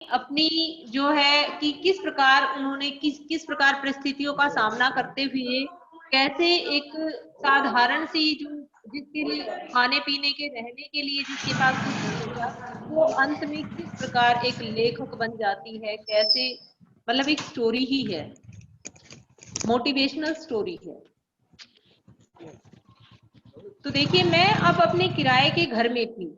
अपनी जो है कि किस प्रकार उन्होंने किस प्रकार परिस्थितियों का सामना करते हुए कैसे एक साधारण सी जो जिसके लिए खाने पीने के रहने के लिए जिसके पास कुछ नहीं था, वो अंत में किस प्रकार एक लेखक बन जाती है, कैसे मतलब एक स्टोरी ही है, मोटिवेशनल स्टोरी है। तो देखिए, मैं अब अपने किराए के घर में थी।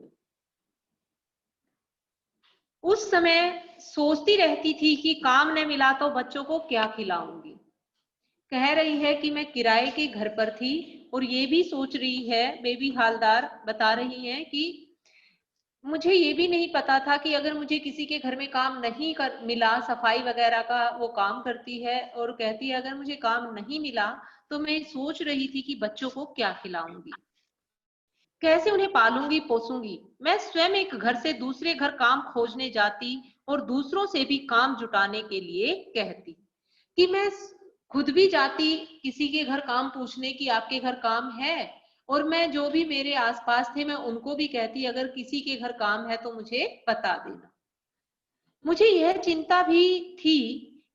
उस समय सोचती रहती थी कि काम न मिला तो बच्चों को क्या खिलाऊंगी। कह रही है कि मैं किराए के घर पर थी और ये भी सोच रही है, बेबी हालदार बता रही हैं कि मुझे ये भी नहीं पता था कि अगर मुझे किसी के घर में काम नहीं मिला, सफाई वगैरह का वो काम करती है, और कहती है अगर मुझे काम नहीं मिला तो मैं सोच रही थी कि बच्चों को क्या खिलाऊंगी, कैसे उन्हें पालूंगी पोसूंगी। मैं स्वयं एक घर से दूसरे घर काम खोजने जाती और दूसरों से भी काम जुटाने के लिए कहती कि मैं खुद भी जाती किसी के घर काम पूछने की आपके घर काम है, और मैं जो भी मेरे आसपास थे मैं उनको भी कहती अगर किसी के घर काम है तो मुझे बता देना। मुझे यह चिंता भी थी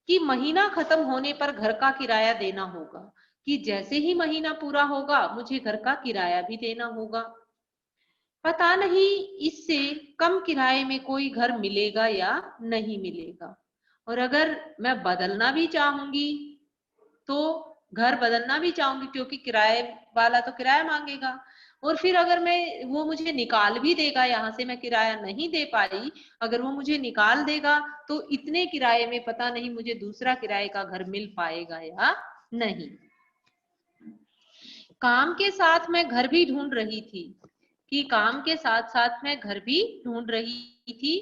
कि महीना खत्म होने पर घर का किराया देना होगा, कि जैसे ही महीना पूरा होगा मुझे घर का किराया भी देना होगा। पता नहीं इससे कम किराए में कोई घर मिलेगा या नहीं मिलेगा, और अगर मैं बदलना भी चाहूंगी तो घर बदलना भी चाहूंगी क्योंकि किराए वाला तो किराया मांगेगा, और फिर अगर मैं वो मुझे निकाल भी देगा, यहाँ से मैं किराया नहीं दे पाई, अगर वो मुझे निकाल देगा तो इतने किराए में पता नहीं मुझे दूसरा किराए का घर मिल पाएगा या नहीं। काम के साथ मैं घर भी ढूंढ रही थी, कि काम के साथ साथ मैं घर भी ढूंढ रही थी।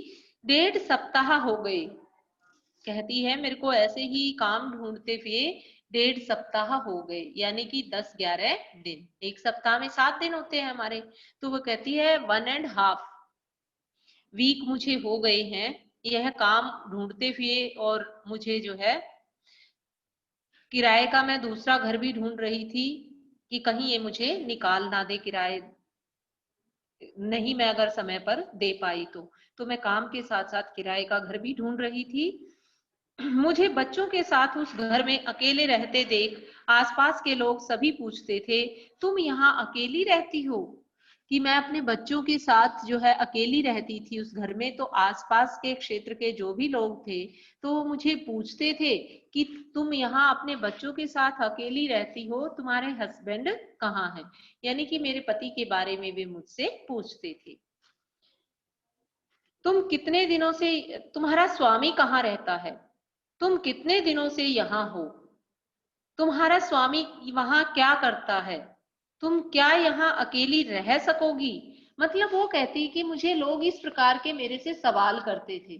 1.5 सप्ताह हो गए, कहती है मेरे को ऐसे ही काम ढूंढते हुए 1.5 सप्ताह हो गए, यानी कि 10-11 दिन। एक सप्ताह में 7 दिन होते हैं हमारे, तो वो कहती है 1.5 वीक मुझे हो गए हैं यह काम ढूंढते हुए, और मुझे जो है किराए का मैं दूसरा घर भी ढूंढ रही थी कि कहीं ये मुझे निकाल ना दे, किराए नहीं मैं अगर समय पर दे पाई तो मैं काम के साथ साथ किराए का घर भी ढूंढ रही थी। मुझे बच्चों के साथ उस घर में अकेले रहते देख आसपास के लोग सभी पूछते थे तुम यहाँ अकेली रहती हो, कि मैं अपने बच्चों के साथ जो है अकेली रहती थी उस घर में। तो आसपास के क्षेत्र के जो भी लोग थे तो वो मुझे पूछते थे कि तुम यहाँ अपने बच्चों के साथ अकेली रहती हो, तुम्हारे हस्बैंड कहाँ हैं, यानी कि मेरे पति के बारे में वे मुझसे पूछते थे। तुम कितने दिनों से, तुम्हारा स्वामी कहाँ रहता है, तुम कितने दिनों से यहाँ हो, तुम्हारा स्वामी वहां क्या करता है, तुम क्या यहाँ अकेली रह सकोगी। मतलब वो कहती कि मुझे लोग इस प्रकार के मेरे से सवाल करते थे।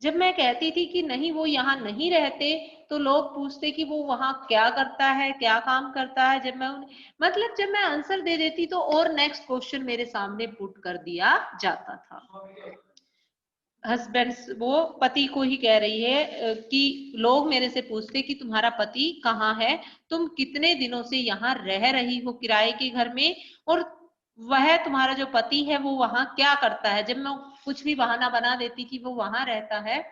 जब मैं कहती थी कि नहीं वो यहाँ नहीं रहते तो लोग पूछते कि वो वहां क्या करता है, क्या काम करता है। जब मैं मतलब जब मैं आंसर दे देती तो और नेक्स्ट क्वेश्चन मेरे सामने पुट कर दिया जाता था। हस्बैंड, वो पति को ही कह रही है कि लोग मेरे से पूछते कि तुम्हारा पति कहाँ है, तुम कितने दिनों से यहाँ रह रही हो किराए के घर में, और वह तुम्हारा जो पति है वो वहां क्या करता है। जब मैं कुछ भी बहाना बना देती कि वो वहां रहता है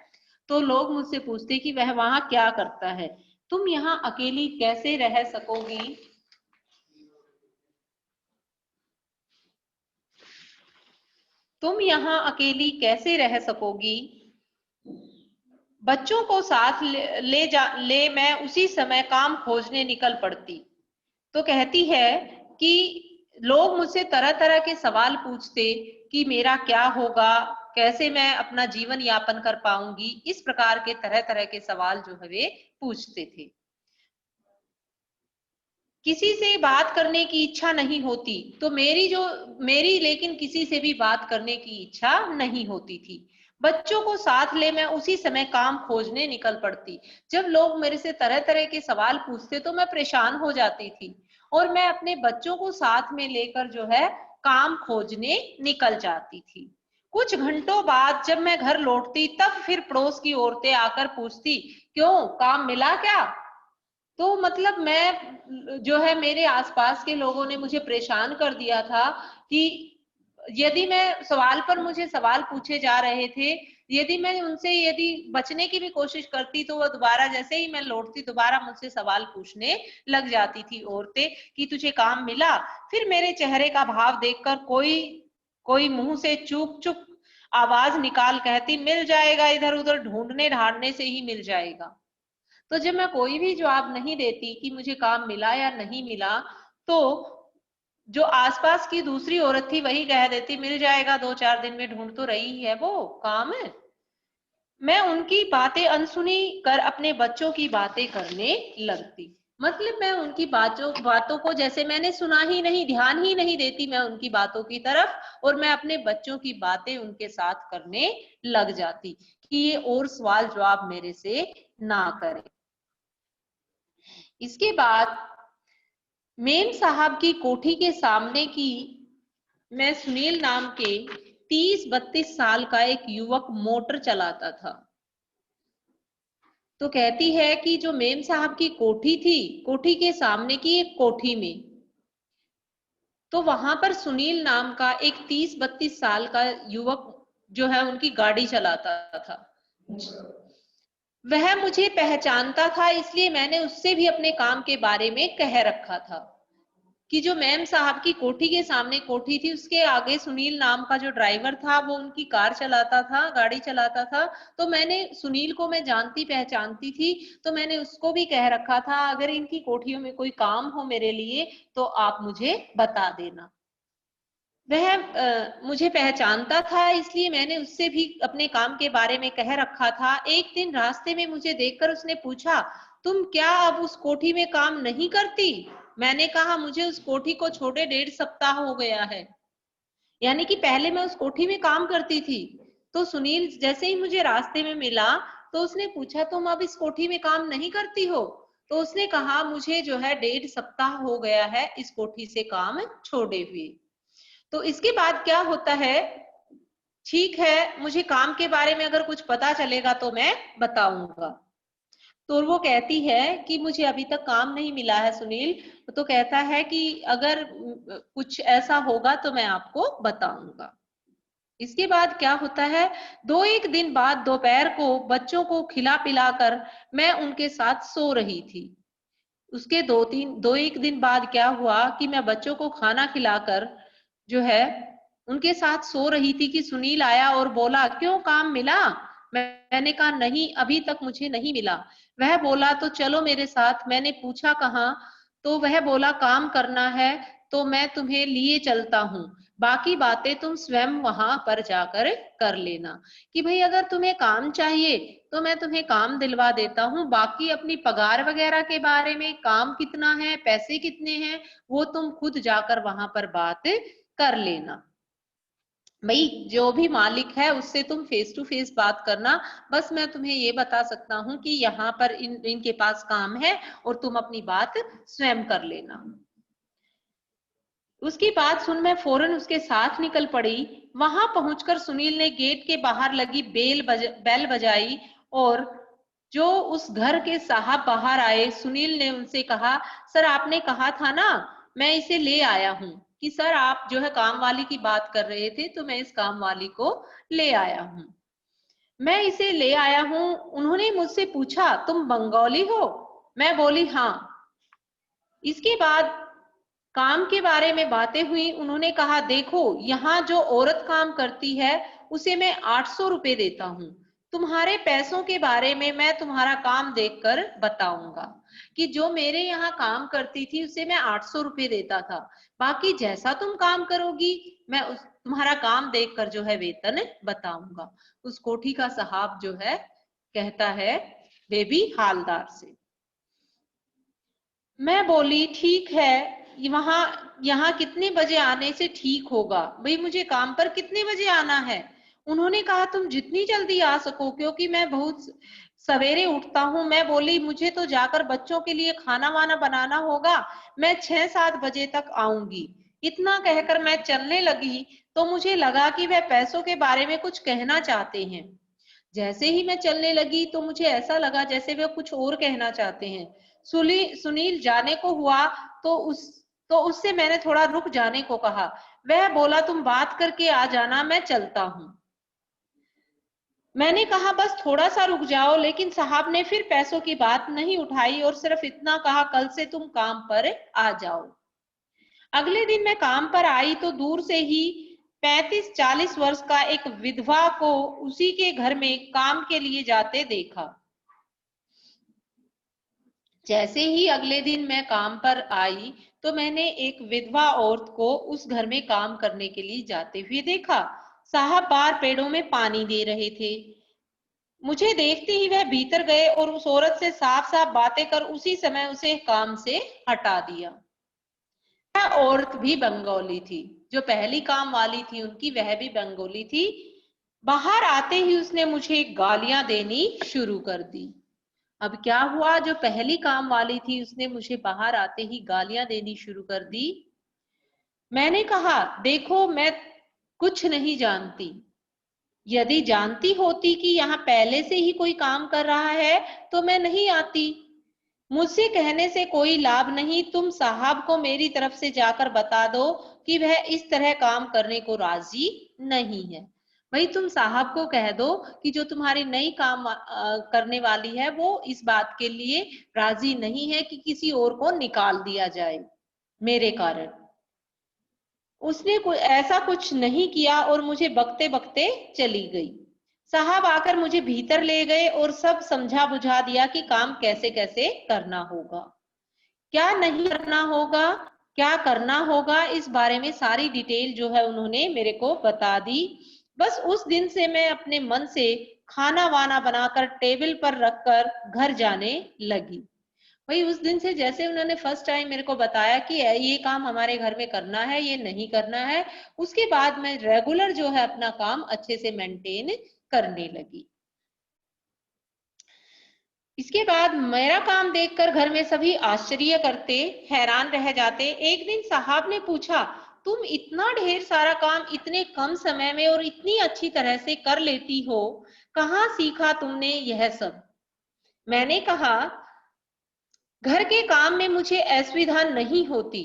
तो लोग मुझसे पूछते कि वह वहां क्या करता है, तुम यहाँ अकेली कैसे रह सकोगी। तुम यहाँ अकेली कैसे रह सकोगी, बच्चों को साथ ले मैं उसी समय काम खोजने निकल पड़ती। तो कहती है कि लोग मुझसे तरह तरह के सवाल पूछते कि मेरा क्या होगा, कैसे मैं अपना जीवन यापन कर पाऊंगी, इस प्रकार के तरह तरह के सवाल जो है वे पूछते थे। किसी से बात करने की इच्छा नहीं होती, तो मेरी लेकिन किसी से भी बात करने की इच्छा नहीं होती थी। बच्चों को साथ ले मैं उसी समय काम खोजने निकल पड़ती। जब लोग मेरे से तरह तरह के सवाल पूछते तो मैं परेशान हो जाती थी, और मैं अपने बच्चों को साथ में लेकर जो है काम खोजने निकल जाती थी। कुछ घंटों बाद जब मैं घर लौटती तब फिर पड़ोस की औरतें आकर पूछती क्यों, काम मिला क्या। तो मतलब मैं जो है मेरे आसपास के लोगों ने मुझे परेशान कर दिया था कि यदि मैं सवाल पर मुझे सवाल पूछे जा रहे थे यदि बचने की भी कोशिश करती तो वो दोबारा, जैसे ही मैं लौटती, दोबारा मुझसे सवाल पूछने लग जाती थी औरतें कि तुझे काम मिला। फिर मेरे चेहरे का भाव देखकर कोई मुंह से चुप चुप आवाज निकाल कहती, मिल जाएगा, इधर उधर ढूंढने ढांडने से ही मिल जाएगा। तो जब मैं कोई भी जवाब नहीं देती कि मुझे काम मिला या नहीं मिला, तो जो आसपास की दूसरी औरत थी वही कह देती, मिल जाएगा, 2-4 दिन में, ढूंढ तो रही है वो काम है। मैं उनकी बातें अनसुनी कर अपने बच्चों की बातें करने लगती। मतलब मैं उनकी बातों को जैसे मैंने सुना ही नहीं, ध्यान ही नहीं देती मैं उनकी बातों की तरफ, और मैं अपने बच्चों की बातें उनके साथ करने लग जाती कि ये और सवाल जवाब मेरे से ना करें। इसके बाद मेम साहब की कोठी के सामने की मैं सुनील नाम के 30-32 साल का एक युवक मोटर चलाता था। तो कहती है कि जो मेम साहब की कोठी थी, कोठी के सामने की एक कोठी में, तो वहां पर सुनील नाम का एक 30-32 साल का युवक जो है उनकी गाड़ी चलाता था। वह मुझे पहचानता था, इसलिए मैंने उससे भी अपने काम के बारे में कह रखा था कि जो मैम साहब की कोठी के सामने कोठी थी, उसके आगे सुनील नाम का जो ड्राइवर था वो उनकी कार चलाता था, गाड़ी चलाता था। तो मैंने सुनील को मैं जानती पहचानती थी, तो मैंने उसको भी कह रखा था, अगर इनकी कोठियों में कोई काम हो मेरे लिए तो आप मुझे बता देना। वह मुझे पहचानता था, इसलिए मैंने उससे भी अपने काम के बारे में कह रखा था। एक दिन रास्ते में मुझे देखकर उसने पूछा, तुम क्या अब उस कोठी में काम नहीं करती? मैंने कहा, मुझे उस कोठी को छोड़े 1.5 सप्ताह हो गया है। यानी कि पहले मैं उस कोठी में काम करती थी। तो सुनील जैसे ही मुझे रास्ते में मिला, तो उसने पूछा, तुम अब इस कोठी में काम नहीं करती हो? तो उसने कहा, मुझे जो है 1.5 सप्ताह हो गया है इस कोठी से काम छोड़े हुए। तो इसके बाद क्या होता है, ठीक है, मुझे काम के बारे में अगर कुछ पता चलेगा तो मैं बताऊंगा। तो वो कहती है कि मुझे अभी तक काम नहीं मिला है सुनील। तो कहता है कि अगर कुछ ऐसा होगा तो मैं आपको बताऊंगा। इसके बाद क्या होता है, 2-1 दिन बाद दोपहर को बच्चों को खिला पिलाकर मैं उनके साथ सो रही थी। उसके 2-1 दिन बाद क्या हुआ कि मैं बच्चों को खाना खिलाकर जो है उनके साथ सो रही थी कि सुनील आया और बोला, क्यों, काम मिला? मैंने कहा, नहीं, अभी तक मुझे नहीं मिला। वह बोला, तो चलो मेरे साथ। मैंने पूछा, कहाँ? तो वह बोला, काम करना है तो मैं तुम्हें लिए चलता हूँ, बाकी बातें तुम स्वयं वहां पर जाकर कर लेना। कि भाई अगर तुम्हें काम चाहिए तो मैं तुम्हें काम दिलवा देता हूँ, बाकी अपनी पगार वगैरह के बारे में, काम कितना है, पैसे कितने हैं, वो तुम खुद जाकर वहां पर बात कर लेना। भाई जो भी मालिक है उससे तुम फेस टू फेस बात करना। बस मैं तुम्हें ये बता सकता हूँ कि यहाँ पर इनके पास काम है और तुम अपनी बात स्वयं कर लेना। उसकी बात सुन मैं फौरन उसके साथ निकल पड़ी। वहां पहुंचकर सुनील ने गेट के बाहर लगी बेल बजाई और जो उस घर के साहब बाहर आए, सुनील ने उनसे कहा, सर आपने कहा था ना, मैं इसे ले आया हूँ। कि सर आप जो है काम वाली की बात कर रहे थे, तो मैं इस काम वाली को ले आया हूँ। मैं इसे ले आया हूँ। उन्होंने मुझसे पूछा, तुम बंगाली हो? मैं बोली, हाँ। इसके बाद काम के बारे में बातें हुई। उन्होंने कहा, देखो यहाँ जो औरत काम करती है उसे मैं 800 रुपए देता हूँ। तुम्हारे पैसों के बारे में मैं तुम्हारा काम देखकर बताऊंगा। कि जो मेरे यहाँ काम करती थी उसे मैं 800 रुपए देता था, बाकी जैसा तुम काम करोगी मैं तुम्हारा काम देखकर जो है वेतन बताऊंगा। उस कोठी का साहब जो है कहता है बेबी हालदार से। मैं बोली, ठीक है, वहां यहाँ कितने बजे आने से ठीक होगा? भाई मुझे काम पर कितने बजे आना है? उन्होंने कहा, तुम जितनी जल्दी आ सको, क्योंकि मैं बहुत सवेरे उठता हूँ। मैं बोली, मुझे तो जाकर बच्चों के लिए खाना वाना बनाना होगा, मैं 6-7 बजे तक आऊंगी। इतना कहकर मैं चलने लगी तो मुझे लगा कि वह पैसों के बारे में कुछ कहना चाहते हैं। जैसे ही मैं चलने लगी तो मुझे ऐसा लगा जैसे वे कुछ और कहना चाहते हैं। सुनील जाने को हुआ तो उससे मैंने थोड़ा रुक जाने को कहा। वह बोला, तुम बात करके आ जाना, मैं चलता हूँ। मैंने कहा बस थोड़ा सा रुक जाओ, लेकिन साहब ने फिर पैसों की बात नहीं उठाई और सिर्फ इतना कहा, कल से तुम काम पर आ जाओ। अगले दिन मैं काम पर आई तो दूर से ही 35-40 वर्ष का एक विधवा को उसी के घर में काम के लिए जाते देखा। जैसे ही अगले दिन मैं काम पर आई तो मैंने एक विधवा औरत को उस घर में काम करने के लिए जाते हुए देखा। साहब बाहर पेड़ों में पानी दे रहे थे। मुझे देखते ही वह भीतर गए और उस औरत से साफ साफ बातें कर उसी समय उसे काम से हटा दिया। वह औरत भी बंगाली थी, जो पहली काम वाली थी उनकी, वह भी बंगाली थी। बाहर आते ही उसने मुझे गालियां देनी शुरू कर दी। अब क्या हुआ, जो पहली काम वाली थी उसने मुझे बाहर आते ही गालियां देनी शुरू कर दी। मैंने कहा देखो मैं कुछ नहीं जानती, यदि जानती होती कि यहाँ पहले से ही कोई काम कर रहा है तो मैं नहीं आती। मुझसे कहने से कोई लाभ नहीं, तुम साहब को मेरी तरफ से जाकर बता दो कि वह इस तरह काम करने को राजी नहीं है। भाई तुम साहब को कह दो कि जो तुम्हारी नई काम करने वाली है वो इस बात के लिए राजी नहीं है कि किसी और को निकाल दिया जाए मेरे कारण। उसने ऐसा कुछ नहीं किया और मुझे बकते बकते चली गई। साहब आकर मुझे भीतर ले गए और सब समझा बुझा दिया कि काम कैसे कैसे करना होगा, क्या नहीं करना होगा, क्या करना होगा, इस बारे में सारी डिटेल जो है उन्होंने मेरे को बता दी। बस उस दिन से मैं अपने मन से खाना वाना बनाकर टेबल पर रखकर घर जाने लगी। भाई उस दिन से जैसे उन्होंने फर्स्ट टाइम मेरे को बताया कि ये काम हमारे घर में करना है, ये नहीं करना है, उसके बाद मैं रेगुलर जो है अपना काम अच्छे से मेंटेन करने लगी। इसके बाद मेरा काम देखकर घर में सभी आश्चर्य करते, हैरान रह जाते। एक दिन साहब ने पूछा, तुम इतना ढेर सारा काम इतने कम समय में और इतनी अच्छी तरह से कर लेती हो, कहाँ सीखा तुमने यह सब? मैंने कहा घर के काम में मुझे असुविधा नहीं होती,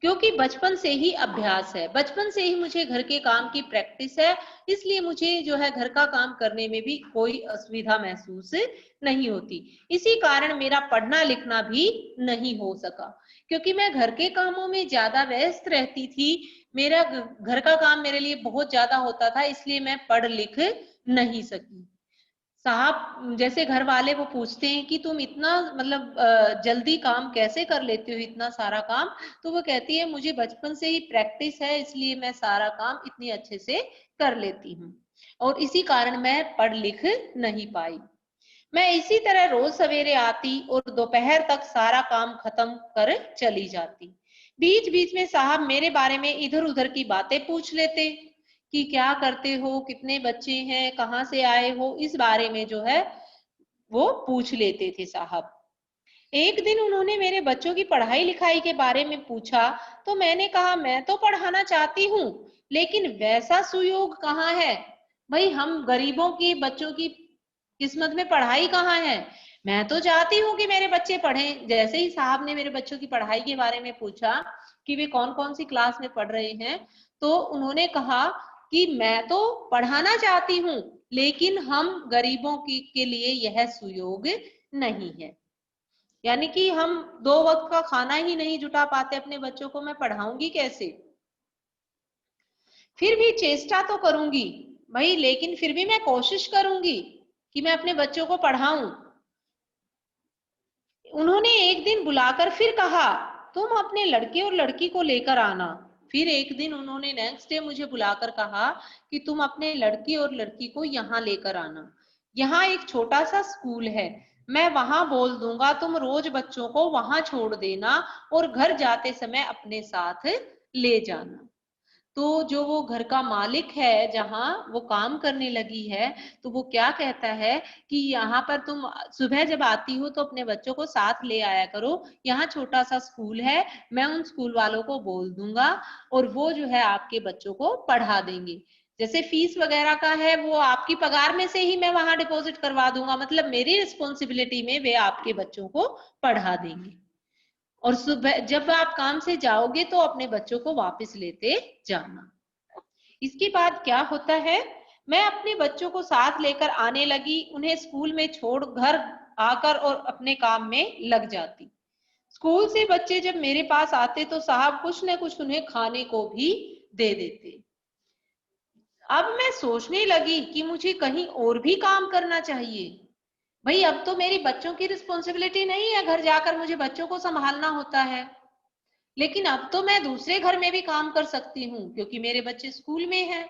क्योंकि बचपन से ही अभ्यास है, बचपन से ही मुझे घर के काम की प्रैक्टिस है, इसलिए मुझे जो है घर का काम करने में भी कोई असुविधा महसूस नहीं होती। इसी कारण मेरा पढ़ना लिखना भी नहीं हो सका, क्योंकि मैं घर के कामों में ज्यादा व्यस्त रहती थी। मेरा घर का काम मेरे लिए बहुत ज्यादा होता था, इसलिए मैं पढ़ लिख नहीं सकी। साहब जैसे घर वाले वो पूछते हैं कि तुम इतना मतलब जल्दी काम कैसे कर लेते हो, इतना सारा काम? तो वो कहती है मुझे बचपन से ही प्रैक्टिस है, इसलिए मैं सारा काम इतनी अच्छे से कर लेती हूँ और इसी कारण मैं पढ़ लिख नहीं पाई। मैं इसी तरह रोज सवेरे आती और दोपहर तक सारा काम खत्म कर चली जाती। बीच बीच में साहब मेरे बारे में इधर उधर की बातें पूछ लेते कि क्या करते हो, कितने बच्चे हैं, कहाँ से आए हो, इस बारे में जो है वो पूछ लेते थे साहब। एक दिन उन्होंने मेरे बच्चों की पढ़ाई लिखाई के बारे में पूछा तो मैंने कहा मैं तो पढ़ाना चाहती हूँ, लेकिन वैसा सुयोग कहाँ है। भाई हम गरीबों के बच्चों की किस्मत में पढ़ाई कहाँ है? मैं तो चाहती हूँ कि मेरे बच्चे पढ़ें। जैसे ही साहब ने मेरे बच्चों की पढ़ाई के बारे में पूछा कि वे कौन कौन सी क्लास में पढ़ रहे हैं, तो उन्होंने कहा कि मैं तो पढ़ाना चाहती हूँ, लेकिन हम गरीबों के लिए यह सुयोग नहीं है। यानी कि हम 2 वक्त का खाना ही नहीं जुटा पाते अपने बच्चों को, मैं पढ़ाऊंगी कैसे? फिर भी चेष्टा तो करूंगी भाई, लेकिन फिर भी मैं कोशिश करूंगी कि मैं अपने बच्चों को पढ़ाऊं। उन्होंने एक दिन बुलाकर फिर कहा तुम अपने लड़के और लड़की को लेकर आना। फिर एक दिन उन्होंने नेक्स्ट डे मुझे बुलाकर कहा कि तुम अपने लड़के और लड़की को यहाँ लेकर आना, यहाँ एक छोटा सा स्कूल है, मैं वहां बोल दूंगा, तुम रोज बच्चों को वहां छोड़ देना और घर जाते समय अपने साथ ले जाना। तो जो वो घर का मालिक है जहां वो काम करने लगी है, तो वो क्या कहता है कि यहाँ पर तुम सुबह जब आती हो तो अपने बच्चों को साथ ले आया करो, यहाँ छोटा सा स्कूल है, मैं उन स्कूल वालों को बोल दूंगा और वो जो है आपके बच्चों को पढ़ा देंगे। जैसे फीस वगैरह का है वो आपकी पगार में से ही मैं वहां डिपॉजिट करवा दूंगा, मतलब मेरी रिस्पॉन्सिबिलिटी में वे आपके बच्चों को पढ़ा देंगे। और सुबह जब आप काम से जाओगे तो अपने बच्चों को वापस लेते जाना। इसके बाद क्या होता है, मैं अपने बच्चों को साथ लेकर आने लगी, उन्हें स्कूल में छोड़ घर आकर और अपने काम में लग जाती। स्कूल से बच्चे जब मेरे पास आते तो साहब कुछ न कुछ उन्हें खाने को भी दे देते। अब मैं सोचने लगी कि मुझे कहीं और भी काम करना चाहिए। भाई अब तो मेरी बच्चों की रिस्पॉन्सिबिलिटी नहीं है, घर जाकर मुझे बच्चों को संभालना होता है, लेकिन अब तो मैं दूसरे घर में भी काम कर सकती हूँ क्योंकि मेरे बच्चे स्कूल में हैं।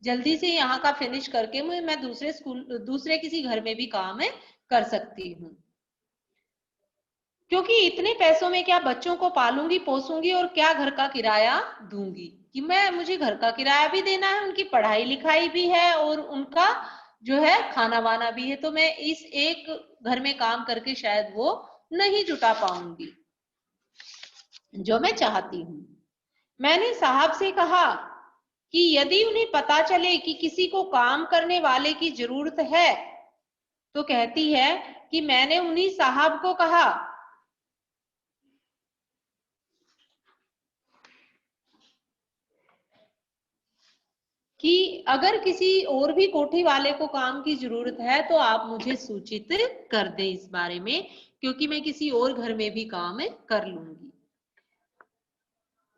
जल्दी से यहाँ का फिनिश करके मैं दूसरे किसी घर में भी काम कर सकती हूँ, क्योंकि इतने पैसों में क्या बच्चों को पालूंगी पोसूंगी और क्या घर का किराया दूंगी, कि मुझे घर का किराया भी देना है, उनकी पढ़ाई लिखाई भी है और उनका जो है खाना वाना भी है। तो मैं इस एक घर में काम करके शायद वो नहीं जुटा पाऊंगी जो मैं चाहती हूँ। मैंने साहब से कहा कि यदि उन्हें पता चले कि किसी को काम करने वाले की जरूरत है, तो कहती है कि मैंने उन्हीं साहब को कहा कि अगर किसी और भी कोठी वाले को काम की जरूरत है तो आप मुझे सूचित कर दें इस बारे में, क्योंकि मैं किसी और घर में भी काम कर लूंगी।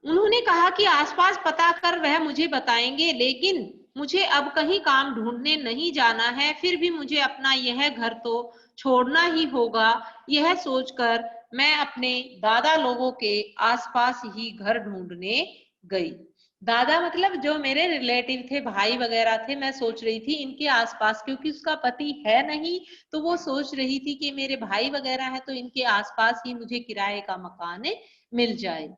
उन्होंने कहा कि आसपास पता कर वह मुझे बताएंगे, लेकिन मुझे अब कहीं काम ढूंढने नहीं जाना है, फिर भी मुझे अपना यह घर तो छोड़ना ही होगा। यह सोचकर मैं अपने दादा लोगों के आसपास ही घर ढूंढने गई। दादा मतलब जो मेरे रिलेटिव थे, भाई वगैरह थे, मैं सोच रही थी इनके आसपास, क्योंकि उसका पति है नहीं, तो वो सोच रही थी कि मेरे भाई वगैरह है तो इनके आसपास ही मुझे किराए का मकान मिल जाए।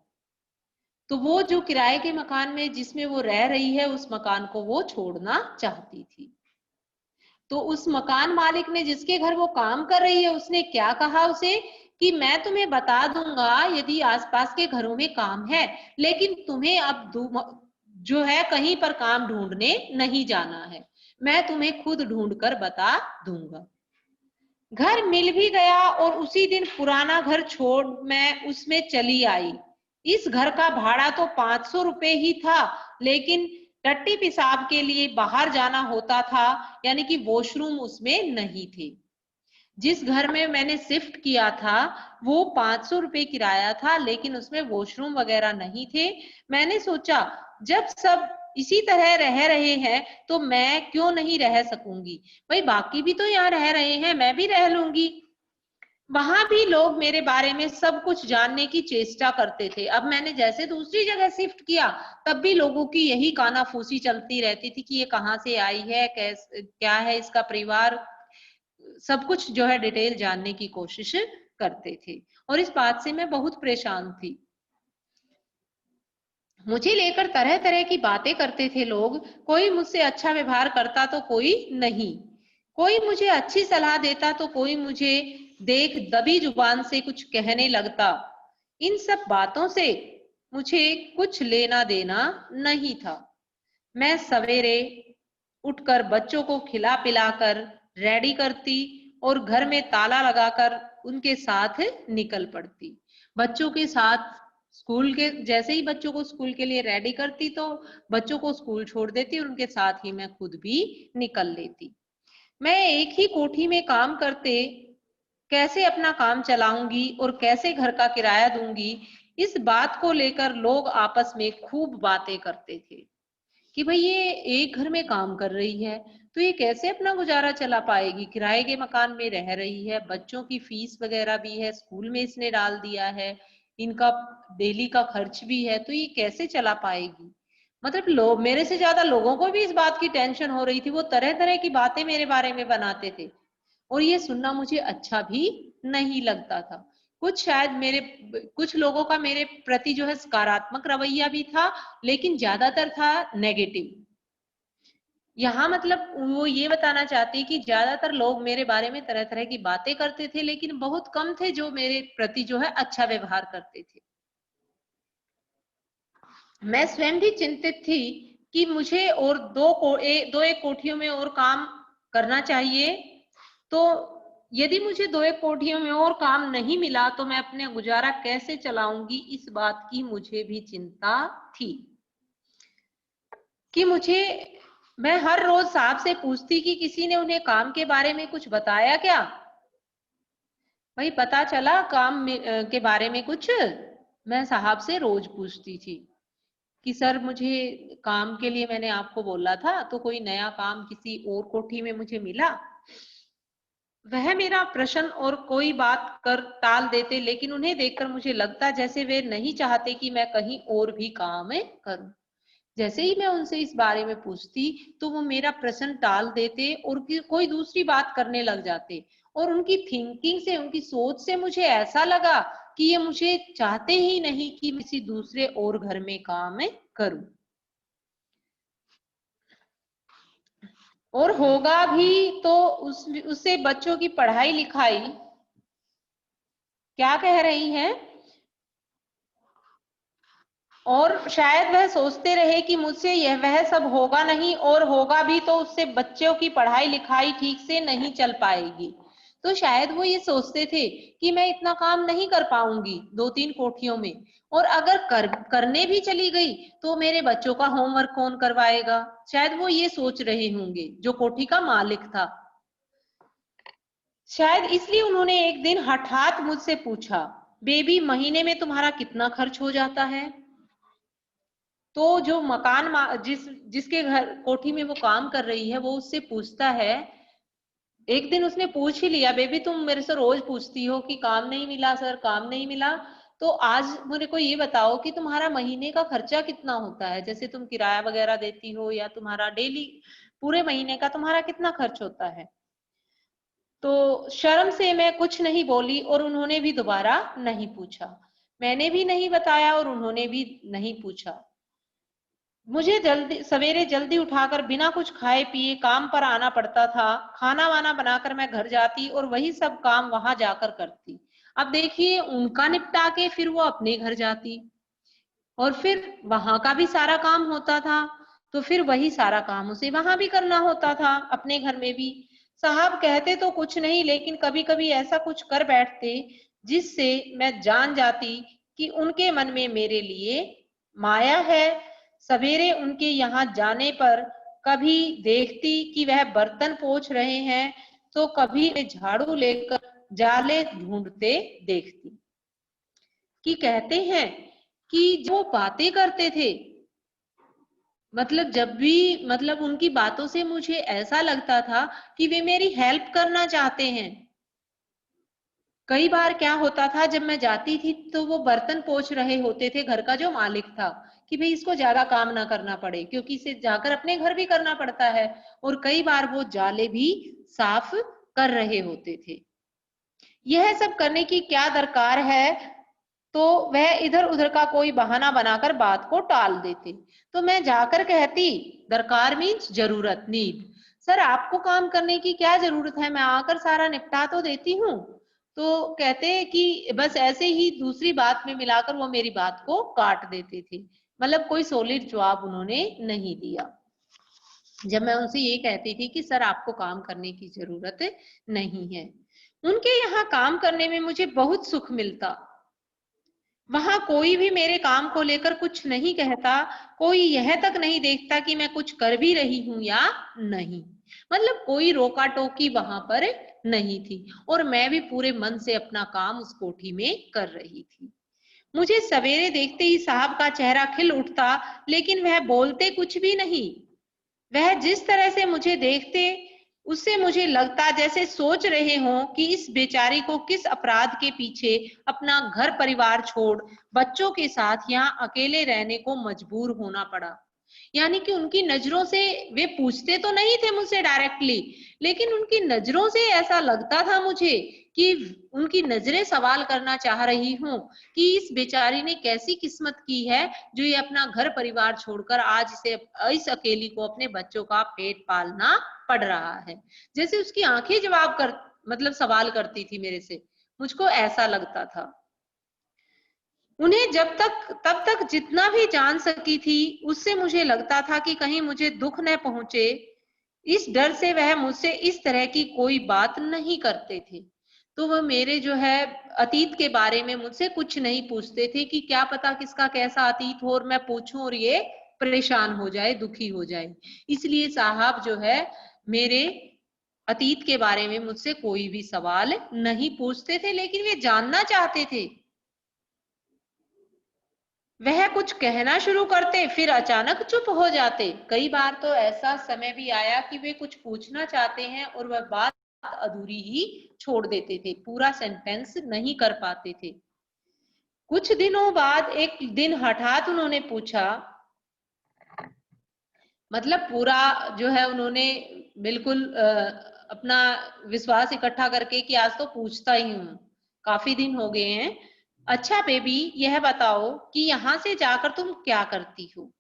तो वो जो किराए के मकान में जिसमें वो रह रही है उस मकान को वो छोड़ना चाहती थी। तो उस मकान मालिक ने जिसके घर वो काम कर रही है उसने क्या कहा उसे कि मैं तुम्हें बता दूंगा यदि आसपास के घरों में काम है, लेकिन तुम्हें अब जो है कहीं पर काम ढूंढने नहीं जाना है, मैं तुम्हें खुद ढूंढ कर बता दूंगा। घर मिल भी गया और उसी दिन पुराना घर छोड़ मैं उसमें चली आई। इस घर का भाड़ा तो 500 रुपए ही था, लेकिन टट्टी पेशाब के लिए बाहर जाना होता था, यानी कि वॉशरूम उसमें नहीं थे। जिस घर में मैंने शिफ्ट किया था वो 500 रुपए किराया था, लेकिन उसमें वॉशरूम वगैरह नहीं थे। मैंने सोचा जब सब इसी तरह रह रहे हैं तो मैं क्यों नहीं रह सकूंगी, भाई बाकी भी तो यहाँ रह रहे हैं, मैं भी रह लूंगी। वहां भी लोग मेरे बारे में सब कुछ जानने की चेष्टा करते थे। अब मैंने जैसे दूसरी जगह शिफ्ट किया तब भी लोगों की यही कानाफूसी चलती रहती थी कि ये कहाँ से आई है, क्या है इसका परिवार, सब कुछ जो है डिटेल जानने की कोशिश करते थे। और इस बात से मैं बहुत परेशान थी। मुझे लेकर तरह तरह की बातें करते थे लोग, कोई मुझसे अच्छा व्यवहार करता तो कोई नहीं, कोई मुझे अच्छी सलाह देता तो कोई मुझे देख दबी जुबान से कुछ कहने लगता। इन सब बातों से मुझे कुछ लेना देना नहीं था। मैं सवेरे उठकर बच्चों को खिला पिलाकर रेडी करती और घर में ताला लगाकर उनके साथ निकल पड़ती। बच्चों के साथ स्कूल के जैसे ही बच्चों को स्कूल के लिए रेडी करती तो बच्चों को स्कूल छोड़ देती और उनके साथ ही मैं खुद भी निकल लेती। मैं एक ही कोठी में काम करते कैसे अपना काम चलाऊंगी और कैसे घर का किराया दूंगी, इस बात को लेकर लोग आपस में खूब बातें करते थे कि भाई ये एक घर में काम कर रही है तो ये कैसे अपना गुजारा चला पाएगी, किराए के मकान में रह रही है, बच्चों की फीस वगैरह भी है, स्कूल में इसने डाल दिया है, इनका डेली का खर्च भी है, तो ये कैसे चला पाएगी। मतलब लोग मेरे से ज्यादा लोगों को भी इस बात की टेंशन हो रही थी, वो तरह तरह की बातें मेरे बारे में बनाते थे और ये सुनना मुझे अच्छा भी नहीं लगता था। कुछ लोगों का मेरे प्रति जो है सकारात्मक रवैया भी था, लेकिन ज्यादातर था नेगेटिव। यहाँ मतलब वो ये बताना चाहती कि ज्यादातर लोग मेरे बारे में तरह तरह की बातें करते थे, लेकिन बहुत कम थे जो मेरे प्रति जो है अच्छा व्यवहार करते थे। मैं स्वयं भी चिंतित थी कि मुझे और दो एक कोठियों में और काम करना चाहिए, तो यदि मुझे दो एक कोठियों में और काम नहीं मिला तो मैं अपने गुजारा कैसे चलाऊंगी, इस बात की मुझे भी चिंता थी कि मुझे मैं हर रोज साहब से पूछती कि किसी ने उन्हें काम के बारे में कुछ बताया क्या? भाई पता चला के बारे में कुछ? मैं साहब से रोज पूछती थी कि सर मुझे काम के लिए मैंने आपको बोला था, तो कोई नया काम किसी और कोठी में मुझे मिला? वह मेरा प्रश्न और कोई बात कर टाल देते, लेकिन उन्हें देखकर मुझे लगता जैसे वे नहीं चाहते कि मैं कहीं और भी काम करूं। जैसे ही मैं उनसे इस बारे में पूछती तो वो मेरा प्रश्न टाल देते और कोई दूसरी बात करने लग जाते। और उनकी थिंकिंग से, उनकी सोच से मुझे ऐसा लगा कि ये मुझे चाहते ही नहीं कि किसी दूसरे और घर में काम करूं। और होगा भी तो उससे बच्चों की पढ़ाई लिखाई। क्या कह रही हैं? और शायद वह सोचते रहे कि मुझसे यह वह सब होगा नहीं, और होगा भी तो उससे बच्चों की पढ़ाई लिखाई ठीक से नहीं चल पाएगी। तो शायद वो ये सोचते थे कि मैं इतना काम नहीं कर पाऊंगी 2-3 कोठियों में, और अगर करने भी चली गई तो मेरे बच्चों का होमवर्क कौन करवाएगा। शायद वो ये सोच रहे होंगे जो कोठी का मालिक था। शायद इसलिए उन्होंने एक दिन हठात मुझसे पूछा, बेबी महीने में तुम्हारा कितना खर्च हो जाता है? तो जो जिसके घर कोठी में वो काम कर रही है, वो उससे पूछता है। एक दिन उसने पूछ ही लिया, बेबी तुम मेरे से रोज पूछती हो कि काम नहीं मिला सर, काम नहीं मिला, तो आज मेरे को ये बताओ कि तुम्हारा महीने का खर्चा कितना होता है, जैसे तुम किराया वगैरह देती हो या तुम्हारा डेली पूरे महीने का तुम्हारा कितना खर्च होता है। तो शर्म से मैं कुछ नहीं बोली और उन्होंने भी दोबारा नहीं पूछा। मैंने भी नहीं बताया और उन्होंने भी नहीं पूछा। मुझे सवेरे जल्दी उठाकर बिना कुछ खाए पिए काम पर आना पड़ता था। खाना वाना बनाकर मैं घर जाती और वही सब काम वहां जाकर करती। अब देखिए, उनका निपटा के फिर वो अपने घर जाती और फिर वहां का भी सारा काम होता था, तो फिर वही सारा काम उसे वहां भी करना होता था, अपने घर में भी। साहब कहते तो कुछ नहीं, लेकिन कभी कभी ऐसा कुछ कर बैठते जिससे मैं जान जाती कि उनके मन में मेरे लिए माया है। सवेरे उनके यहाँ जाने पर कभी देखती कि वह बर्तन पोंछ रहे हैं, तो कभी वे झाड़ू लेकर जाले ढूंढते देखती। कि कहते हैं कि जो बातें करते थे, मतलब जब भी, मतलब उनकी बातों से मुझे ऐसा लगता था कि वे मेरी हेल्प करना चाहते हैं। कई बार क्या होता था, जब मैं जाती थी तो वो बर्तन पोंछ रहे होते थे, घर का जो मालिक था, कि भाई इसको ज्यादा काम ना करना पड़े क्योंकि इसे जाकर अपने घर भी करना पड़ता है। और कई बार वो जाले भी साफ कर रहे होते थे। यह सब करने की क्या दरकार है? तो वह इधर उधर का कोई बहाना बनाकर बात को टाल देते। तो मैं जाकर कहती, दरकार मीन्स जरूरत, नीड, सर आपको काम करने की क्या जरूरत है, मैं आकर सारा निपटा तो देती हूँ। तो कहते कि बस ऐसे ही दूसरी बात में मिलाकर वो मेरी बात को काट देते थे। मतलब कोई सॉलिड जवाब उन्होंने नहीं दिया जब मैं उनसे ये कहती थी कि सर आपको काम करने की जरूरत नहीं है। उनके यहाँ काम करने में मुझे बहुत सुख मिलता। वहां कोई भी मेरे काम को लेकर कुछ नहीं कहता, कोई यह तक नहीं देखता कि मैं कुछ कर भी रही हूं या नहीं। मतलब कोई रोका टोकी वहां पर नहीं थी और मैं भी पूरे मन से अपना काम उस कोठी में कर रही थी। मुझे सवेरे देखते ही साहब का चेहरा खिल उठता, लेकिन वह बोलते कुछ भी नहीं। वह जिस तरह से मुझे देखते, उससे मुझे लगता जैसे सोच रहे हों कि इस बेचारी को किस अपराध के पीछे अपना घर परिवार छोड़ बच्चों के साथ यहाँ अकेले रहने को मजबूर होना पड़ा। यानी कि उनकी नजरों से, वे पूछते तो नहीं थे मुझसे डायरेक्टली, लेकिन उनकी नजरों से ऐसा लगता था मुझे कि उनकी नजरें सवाल करना चाह रही हूँ कि इस बेचारी ने कैसी किस्मत की है जो ये अपना घर परिवार छोड़कर आज इस अकेली को अपने बच्चों का पेट पालना पड़ रहा है। जैसे उसकी आंखें जवाब कर, मतलब सवाल करती थी मेरे से। मुझको ऐसा लगता था। उन्हें तब तक जितना भी जान सकी थी, उससे मुझे लगता था कि कहीं मुझे दुख न पहुंचे, इस डर से वह मुझसे इस तरह की कोई बात नहीं करते थे। तो वह मेरे जो है अतीत के बारे में मुझसे कुछ नहीं पूछते थे कि क्या पता किसका कैसा अतीत हो और मैं पूछूं और ये परेशान हो जाए, दुखी हो जाए। इसलिए साहब जो है मेरे अतीत के बारे में मुझसे कोई भी सवाल नहीं पूछते थे, लेकिन वे जानना चाहते थे। वह कुछ कहना शुरू करते, फिर अचानक चुप हो जाते। कई बार तो ऐसा समय भी आया कि वे कुछ पूछना चाहते हैं और वह बात अधूरी ही छोड़ देते थे, पूरा सेंटेंस नहीं कर पाते थे। कुछ दिनों बाद एक दिन हठात उन्होंने पूछा, मतलब पूरा जो है उन्होंने बिल्कुल अपना विश्वास इकट्ठा करके कि आज तो पूछता ही हूँ, काफी दिन हो गए हैं। अच्छा बेबी, यह बताओ कि यहाँ से जाकर तुम क्या करती हो?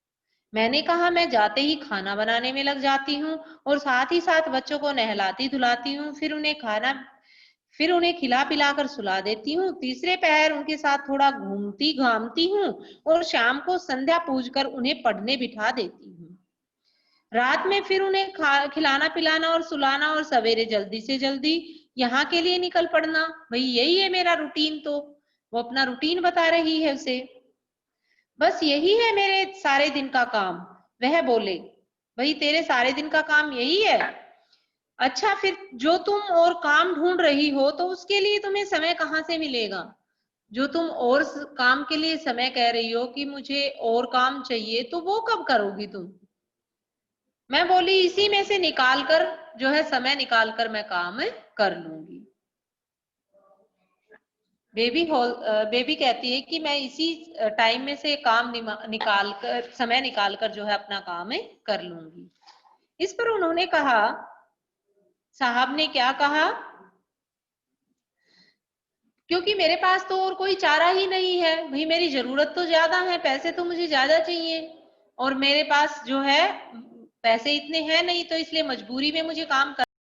मैंने कहा, मैं जाते ही खाना बनाने में लग जाती हूँ और साथ ही साथ बच्चों को नहलाती धुलाती हूँ, फिर उन्हें खिला पिलाकर सुला देती हूँ। तीसरे पहर उनके साथ थोड़ा घूमती घामती हूँ और शाम को संध्या पूजकर उन्हें पढ़ने बिठा देती हूँ। रात में फिर उन्हें खिलाना पिलाना और सुलाना और सवेरे जल्दी से जल्दी यहाँ के लिए निकल पड़ना। भाई यही है मेरा रूटीन। तो वो अपना रूटीन बता रही है उसे। बस यही है मेरे सारे दिन का काम। वह बोले, भाई तेरे सारे दिन का काम यही है? अच्छा, फिर जो तुम और काम ढूंढ रही हो तो उसके लिए तुम्हें समय कहाँ से मिलेगा? जो तुम और काम के लिए समय कह रही हो कि मुझे और काम चाहिए, तो वो कब करोगी तुम? मैं बोली, इसी में से निकाल कर जो है समय निकाल कर मैं काम कर लूंगी। बेबी कहती है कि मैं इसी टाइम में से काम निकाल कर समय निकाल कर जो है अपना काम कर लूंगी। इस पर उन्होंने कहा, साहब ने क्या कहा, क्योंकि मेरे पास तो और कोई चारा ही नहीं है। भाई मेरी जरूरत तो ज्यादा है, पैसे तो मुझे ज्यादा चाहिए और मेरे पास जो है पैसे इतने हैं नहीं, तो इसलिए मजबूरी में मुझे काम